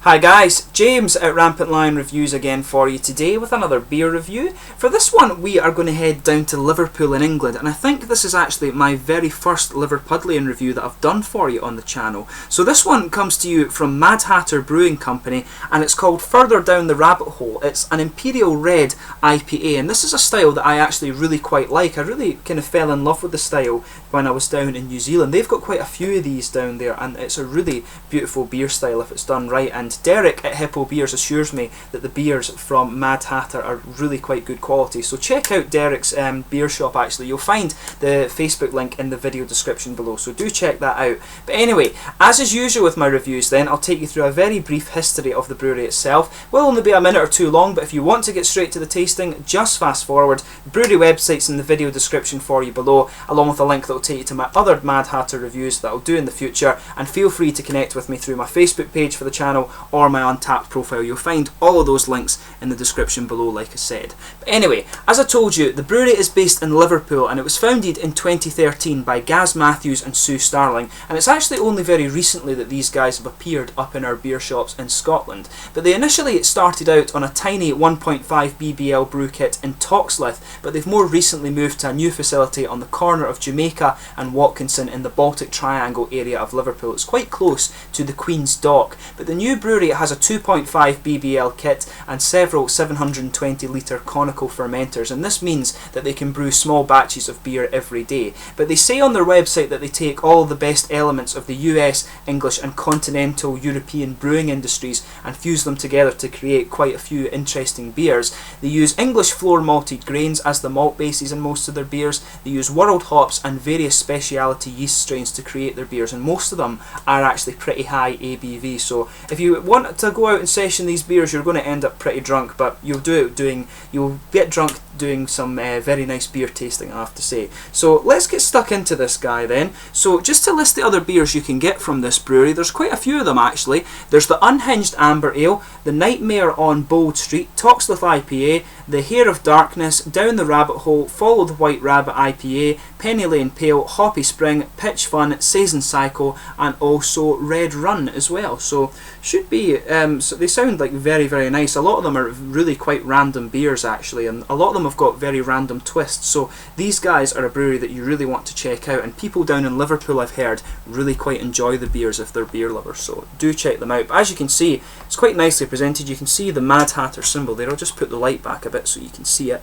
Hi guys, James at Rampant Lion Reviews again for you today with another beer review. For this one we are going to head down to Liverpool in England, and I think this is actually my very first Liverpudlian review that I've done for you on the channel. So this one comes to you from Hatter Brewing Co, and it's called Further Down the Rabbit Hole. It's an Imperial Red IPA, and this is a style that I actually really quite like. I really kind of fell in love with the style when I was down in New Zealand. They've got quite a few of these down there, and it's a really beautiful beer style if it's done right. And Derek at Hippo Beers assures me that the beers from Mad Hatter are really quite good quality. So check out Derek's beer shop actually. You'll find the Facebook link in the video description below, so do check that out. But anyway, as is usual with my reviews then, I'll take you through a very brief history of the brewery itself. Will only be a minute or two long, but if you want to get straight to the tasting, just fast forward. The brewery website's in the video description for you below, along with a link that will take you to my other Mad Hatter reviews that I'll do in the future, and feel free to connect with me through my Facebook page for the channel or my Untappd profile. You'll find all of those links in the description below, like I said. But anyway, as I told you, the brewery is based in Liverpool, and it was founded in 2013 by Gaz Matthews and Sue Starling, and it's actually only very recently that these guys have appeared up in our beer shops in Scotland. But they initially started out on a tiny 1.5 BBL brew kit in Toxleth, but they've more recently moved to a new facility on the corner of Jamaica and Watkinson in the Baltic Triangle area of Liverpool. It's quite close to the Queen's Dock. But the new brewery has a 2.5 BBL kit and several 720 litre conical fermenters, and this means that they can brew small batches of beer every day. But they say on their website that they take all the best elements of the US, English and continental European brewing industries and fuse them together to create quite a few interesting beers. They use English floor malted grains as the malt bases in most of their beers. They use world hops and various speciality yeast strains to create their beers, and most of them are actually pretty high ABV. So if you want to go out and session these beers, you're going to end up pretty drunk, but you'll get drunk doing some very nice beer tasting, I have to say. So let's get stuck into this guy then. So just to list the other beers you can get from this brewery, there's quite a few of them actually. There's the Unhinged Amber Ale, the Nightmare on Bold Street, Toxleth IPA, the Hair of Darkness, Down the Rabbit Hole, Follow the White Rabbit IPA, Penny Lane Pale, Hoppy Spring, Pitch Fun, Season Cycle, and also Red Run as well. So should be, so they sound like very, very nice. A lot of them are really quite random beers actually, and a lot of them have got very random twists. So these guys are a brewery that you really want to check out, and people down in Liverpool, I've heard, really quite enjoy the beers if they're beer lovers, so do check them out. But as you can see, it's quite nicely presented. You can see the Mad Hatter symbol there. I'll just put the light back a bit so you can see it.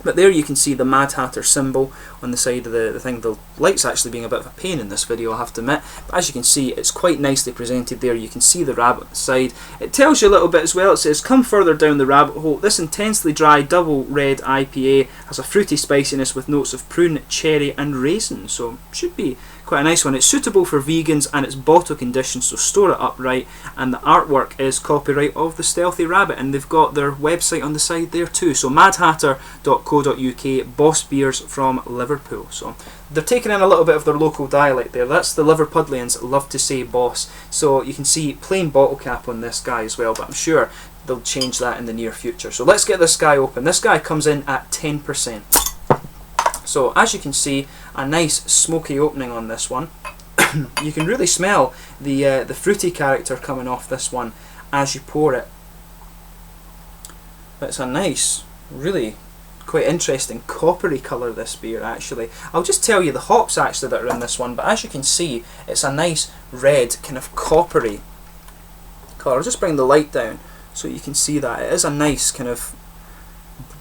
But there you can see the Mad Hatter symbol on the side of the thing. The light's actually being a bit of a pain in this video, I have to admit. But as you can see, it's quite nicely presented there. You can see the rabbit on the side. It tells you a little bit as well. It says, come further down the rabbit hole. This intensely dry double red IPA has a fruity spiciness with notes of prune, cherry and raisin. So should be quite a nice one. It's suitable for vegans and it's bottle conditioned, so store it upright. And the artwork is copyright of the Stealthy Rabbit, and they've got their website on the side there too. So madhatter.co.uk, Boss Beers from Liverpool. So they're taking in a little bit of their local dialect there. That's the Liverpudlians love to say boss. So you can see plain bottle cap on this guy as well, but I'm sure they'll change that in the near future. So let's get this guy open. This guy comes in at 10%. So as you can see, a nice smoky opening on this one. You can really smell the fruity character coming off this one as you pour it. But it's a nice, really quite interesting coppery colour, this beer actually. I'll just tell you the hops actually that are in this one, but as you can see, it's a nice red kind of coppery colour. I'll just bring the light down so you can see that. It is a nice kind of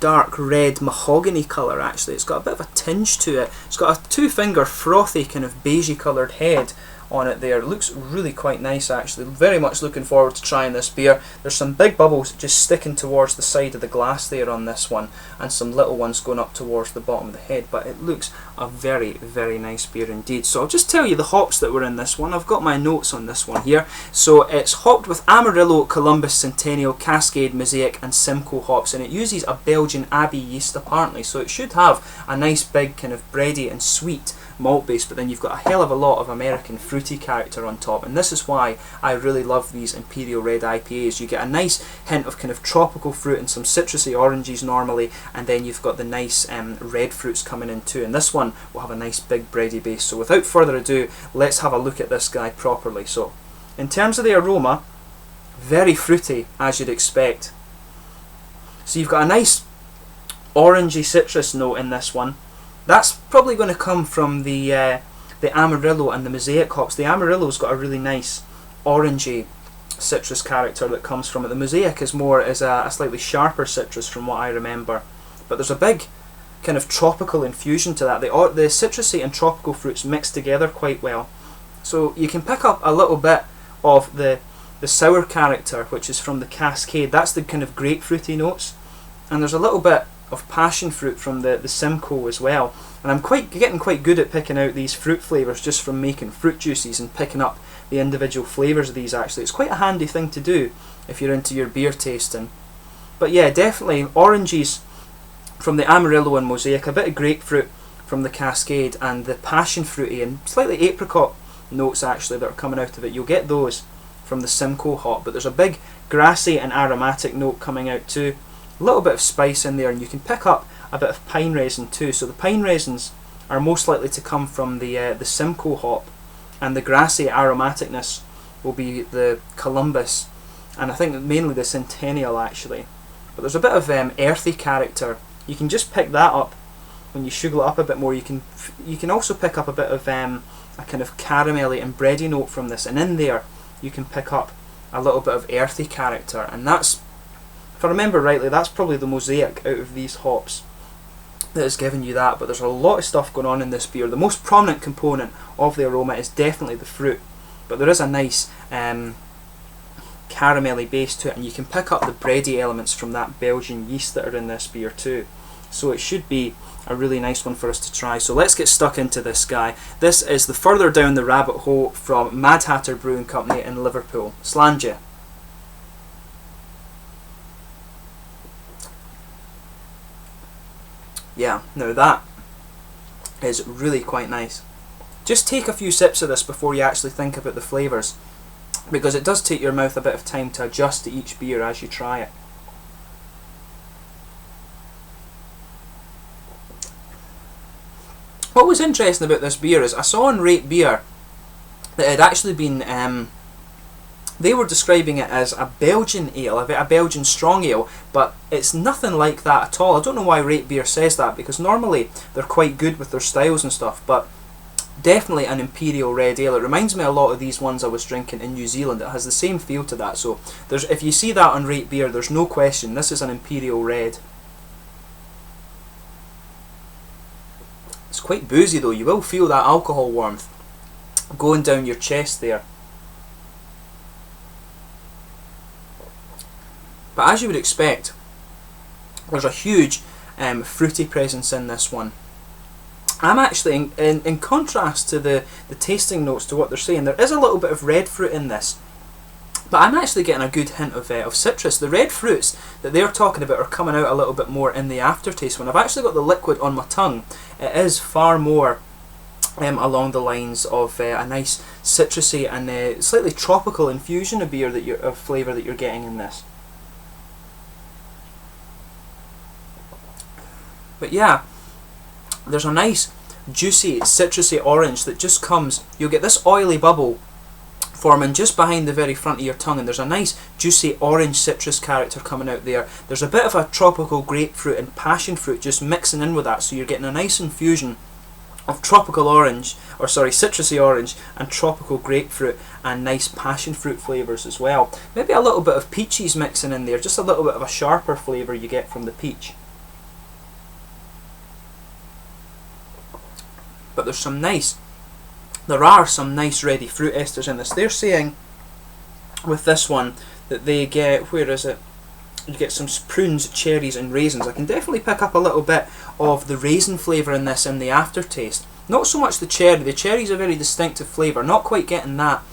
dark red mahogany colour actually. It's got a bit of a tinge to it. It's got a two-finger frothy kind of beigey coloured head on it there. It looks really quite nice actually. Very much looking forward to trying this beer. There's some big bubbles just sticking towards the side of the glass there on this one, and some little ones going up towards the bottom of the head, but it looks a very, very nice beer indeed. So I'll just tell you the hops that were in this one. I've got my notes on this one here. So it's hopped with Amarillo, Columbus, Centennial, Cascade, Mosaic and Simcoe hops, and it uses a Belgian Abbey yeast apparently, so it should have a nice big kind of bready and sweet malt base, but then you've got a hell of a lot of American fruity character on top, and this is why I really love these Imperial Red IPAs. You get a nice hint of kind of tropical fruit and some citrusy oranges normally, and then you've got the nice red fruits coming in too, and this one will have a nice big bready base. So without further ado, let's have a look at this guy properly. So in terms of the aroma, Very fruity, as you'd expect. So you've got a nice orangey citrus note in this one. That's probably going to come from the Amarillo and the Mosaic hops. The Amarillo's got a really nice orangey citrus character that comes from it. The Mosaic is more as a slightly sharper citrus from what I remember. But there's a big kind of tropical infusion to that. The citrusy and tropical fruits mix together quite well. So you can pick up a little bit of the sour character, which is from the Cascade. That's the kind of grapefruity notes. And there's a little bit of passion fruit from the Simcoe as well. And I'm getting quite good at picking out these fruit flavours just from making fruit juices and picking up the individual flavours of these actually. It's quite a handy thing to do if you're into your beer tasting. But yeah, definitely oranges from the Amarillo and Mosaic, a bit of grapefruit from the Cascade, and the passion fruity and slightly apricot notes actually that are coming out of it. You'll get those from the Simcoe hop, but there's a big grassy and aromatic note coming out too. A little bit of spice in there, and you can pick up a bit of pine resin too. So the pine resins are most likely to come from the Simcoe hop, and the grassy aromaticness will be the Columbus, and I think mainly the Centennial actually. But there's a bit of earthy character. You can just pick that up when you sugar it up a bit more. You can also pick up a bit of a kind of caramelly and bready note from this, and in there you can pick up a little bit of earthy character, and that's, if I remember rightly, that's probably the Mosaic out of these hops that has given you that. But there's a lot of stuff going on in this beer. The most prominent component of the aroma is definitely the fruit, but there is a nice caramelly base to it, and you can pick up the bready elements from that Belgian yeast that are in this beer too. So it should be a really nice one for us to try. So let's get stuck into this guy. This is the Further Down the Rabbit Hole from Mad Hatter Brewing Company in Liverpool. Slàinte. Yeah, now that is really quite nice. Just take a few sips of this before you actually think about the flavours, because it does take your mouth a bit of time to adjust to each beer as you try it. What was interesting about this beer is I saw on Rate Beer that it had actually been, they were describing it as a Belgian ale, a Belgian strong ale, but it's nothing like that at all. I don't know why Rate Beer says that, because normally they're quite good with their styles and stuff, but definitely an Imperial red ale. It reminds me a lot of these ones I was drinking in New Zealand. It has the same feel to that, so if you see that on Rate Beer, there's no question, this is an Imperial red. It's quite boozy though. You will feel that alcohol warmth going down your chest there. But as you would expect, there's a huge fruity presence in this one. I'm actually, in contrast to the tasting notes to what they're saying, there is a little bit of red fruit in this, but I'm actually getting a good hint of citrus. The red fruits that they're talking about are coming out a little bit more in the aftertaste. When I've actually got the liquid on my tongue, it is far more along the lines of a nice citrusy and slightly tropical infusion of beer of flavour that you're getting in this. But yeah, there's a nice juicy citrusy orange that just comes. You'll get this oily bubble forming just behind the very front of your tongue, and there's a nice juicy orange citrus character coming out there. There's a bit of a tropical grapefruit and passion fruit just mixing in with that, so you're getting a nice infusion of tropical orange, or sorry, citrusy orange and tropical grapefruit and nice passion fruit flavours as well. Maybe a little bit of peaches mixing in there, just a little bit of a sharper flavour you get from the peach. But there are some nice ready fruit esters in this. They're saying with this one that they get, where is it? You get some prunes, cherries and raisins. I can definitely pick up a little bit of the raisin flavour in this in the aftertaste. Not so much the cherry. The cherry's a very distinctive flavour, not quite getting that.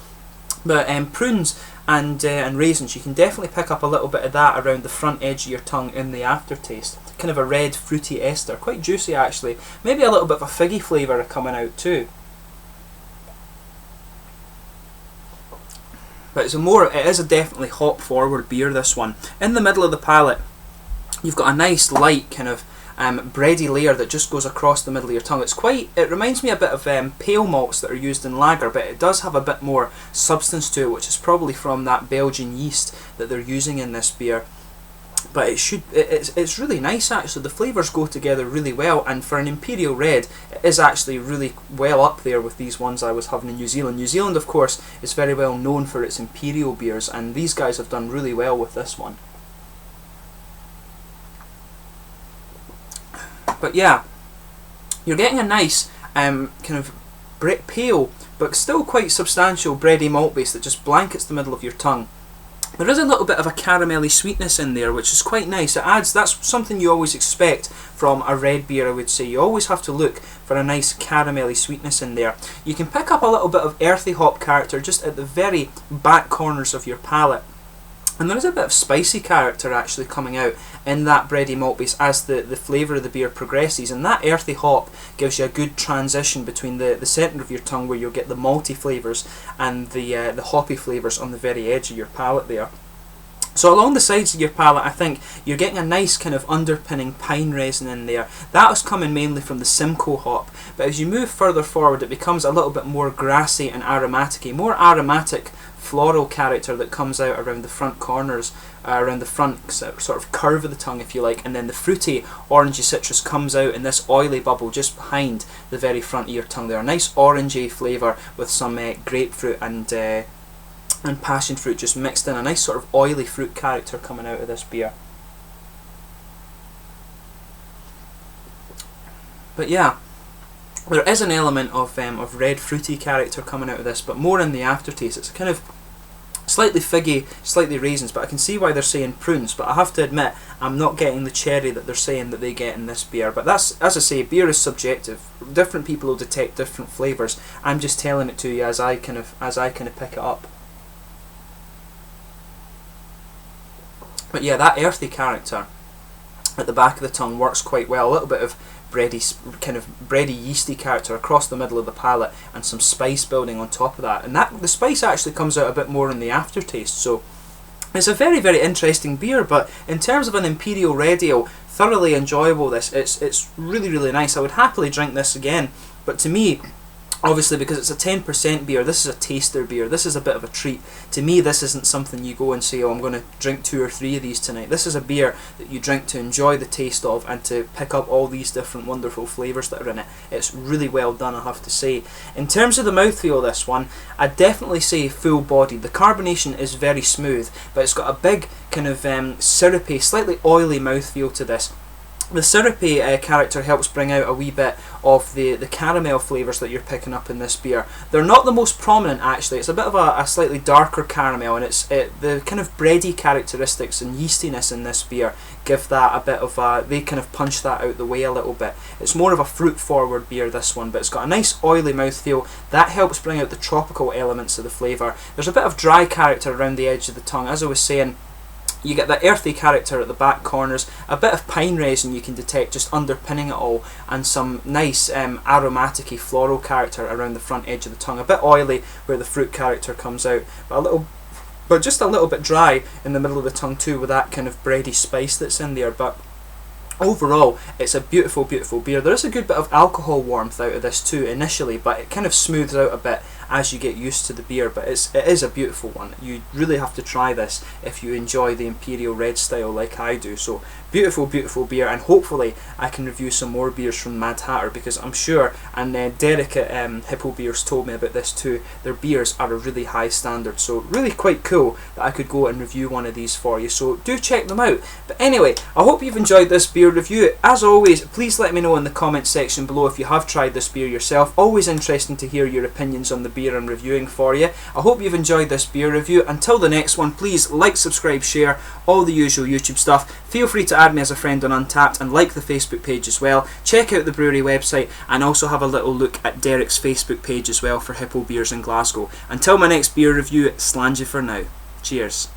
But prunes and raisins, you can definitely pick up a little bit of that around the front edge of your tongue in the aftertaste. Kind of a red fruity ester, quite juicy actually. Maybe a little bit of a figgy flavour coming out too. But it is a definitely hop forward beer, this one. In the middle of the palate, you've got a nice light kind of bready layer that just goes across the middle of your tongue. It reminds me a bit of pale malts that are used in lager, but it does have a bit more substance to it, which is probably from that Belgian yeast that they're using in this beer. But it's really nice actually. The flavours go together really well, and for an Imperial Red, it is actually really well up there with these ones I was having in New Zealand. New Zealand, of course, is very well known for its Imperial beers, and these guys have done really well with this one. But yeah, you're getting a nice kind of pale but still quite substantial bready malt base that just blankets the middle of your tongue. There is a little bit of a caramelly sweetness in there, which is quite nice. That's something you always expect from a red beer, I would say. You always have to look for a nice caramelly sweetness in there. You can pick up a little bit of earthy hop character just at the very back corners of your palate. And there is a bit of spicy character actually coming out in that bready malt base as the flavour of the beer progresses, and that earthy hop gives you a good transition between the centre of your tongue, where you'll get the malty flavours, and the hoppy flavours on the very edge of your palate there. So along the sides of your palate, I think you're getting a nice kind of underpinning pine resin in there. That was coming mainly from the Simcoe hop, but as you move further forward it becomes a little bit more grassy and aromatic-y, more aromatic floral character that comes out around the front corners, around the front sort of curve of the tongue, if you like, and then the fruity orangey citrus comes out in this oily bubble just behind the very front of your tongue there. A nice orangey flavour with some grapefruit and passion fruit just mixed in, a nice sort of oily fruit character coming out of this beer. But yeah, there is an element of red fruity character coming out of this, but more in the aftertaste. It's kind of slightly figgy, slightly raisins, but I can see why they're saying prunes, but I have to admit I'm not getting the cherry that they're saying that they get in this beer. But that's, as I say, beer is subjective. Different people will detect different flavours. I'm just telling it to you as I kind of pick it up. But yeah, that earthy character at the back of the tongue works quite well. A little bit of bready yeasty character across the middle of the palate, and some spice building on top of that. And the spice actually comes out a bit more in the aftertaste. So it's a very, very interesting beer. But in terms of an Imperial Red Ale, thoroughly enjoyable. It's really, really nice. I would happily drink this again. But to me, obviously, because it's a 10% beer, this is a taster beer. This is a bit of a treat. To me, this isn't something you go and say, oh, I'm going to drink 2 or 3 of these tonight. This is a beer that you drink to enjoy the taste of and to pick up all these different wonderful flavours that are in it. It's really well done, I have to say. In terms of the mouthfeel of this one, I'd definitely say full-bodied. The carbonation is very smooth, but it's got a big kind of syrupy, slightly oily mouthfeel to this. The syrupy character helps bring out a wee bit of the caramel flavours that you're picking up in this beer. They're not the most prominent actually. It's a bit of a slightly darker caramel, and the kind of bready characteristics and yeastiness in this beer give that a bit of they kind of punch that out the way a little bit. It's more of a fruit forward beer, this one, but it's got a nice oily mouthfeel. That helps bring out the tropical elements of the flavour. There's a bit of dry character around the edge of the tongue, as I was saying. You get that earthy character at the back corners, a bit of pine resin you can detect just underpinning it all, and some nice aromatic-y floral character around the front edge of the tongue. A bit oily where the fruit character comes out, but just a little bit dry in the middle of the tongue too, with that kind of bready spice that's in there. But overall, it's a beautiful, beautiful beer. There is a good bit of alcohol warmth out of this too initially, but it kind of smooths out a bit as you get used to the beer. But it is a beautiful one. You really have to try this if you enjoy the Imperial Red style like I do. So beautiful, beautiful beer, and hopefully I can review some more beers from Mad Hatter, because I'm sure, and Derek at Hippo Beers told me about this too, their beers are a really high standard. So really quite cool that I could go and review one of these for you. So do check them out. But anyway, I hope you've enjoyed this beer review. As always, please let me know in the comments section below if you have tried this beer yourself. Always interesting to hear your opinions on the beer I'm reviewing for you. I hope you've enjoyed this beer review. Until the next one, please like, subscribe, share, all the usual YouTube stuff. Feel free to add me as a friend on Untappd and like the Facebook page as well. Check out the brewery website and also have a little look at Derek's Facebook page as well for Hippo Beers in Glasgow. Until my next beer review, slàinte for now. Cheers.